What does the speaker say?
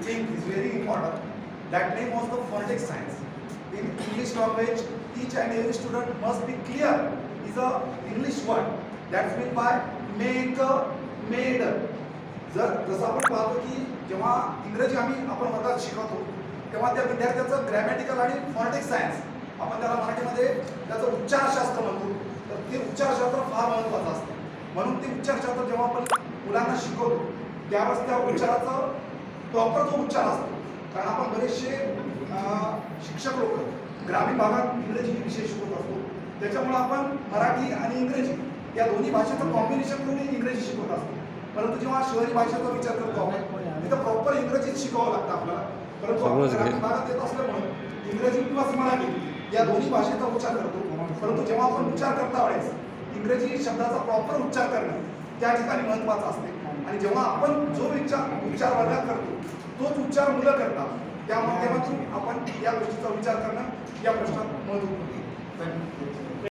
think is very important. That name was the phonetic science. In English language, each and every student must be clear is a English word. That's meant by make, made. जसं आपण पाहतो की जेव्हा इंग्रजी आपण वर्गात शिकवतो तेव्हा त्या विद्यार्थ्याचं ग्रॅमॅटिकल आणि फॉनेटिक सायन्स आपण त्याला मराठीमध्ये त्याचं उच्चारशास्त्र म्हणतो. तर ते उच्चारशास्त्र फार महत्त्वाचं असतं. म्हणून ते उच्चारशास्त्र जेव्हा आपण मुलांना शिकवतो त्यावेळेस त्या उच्चाराचा प्रॉपर जो उच्चार असतो. कारण आपण बरेचसे शिक्षक लोक ग्रामीण भागात इंग्रजी विषय शिकवत असतो. त्याच्यामुळे आपण मराठी आणि इंग्रजी या दोन्ही भाषेचं कॉम्बिनेशन करून इंग्रजी शिकवत असतो. परंतु जेव्हा शहरी भाषेचा विचार करतो आपण तिथं प्रॉपर इंग्रजीत शिकावं लागतं आपल्याला. परंतु आपण ग्रामीण भागात येत असल्यामुळे इंग्रजी किंवा मराठी या दोन्ही भाषेचा उच्चार करतो. परंतु जेव्हा आपण उच्चार करता वेळेस इंग्रजी शब्दाचा प्रॉपर उच्चार करणं त्या ठिकाणी महत्त्वाचं असते. आणि जेव्हा आपण जो उच्चार वर्गात करतो तोच उच्चार मुलं करतात. त्या माध्यमातून आपण या गोष्टीचा विचार करणं या प्रश्नात महत्त्वपूर्ण आहे.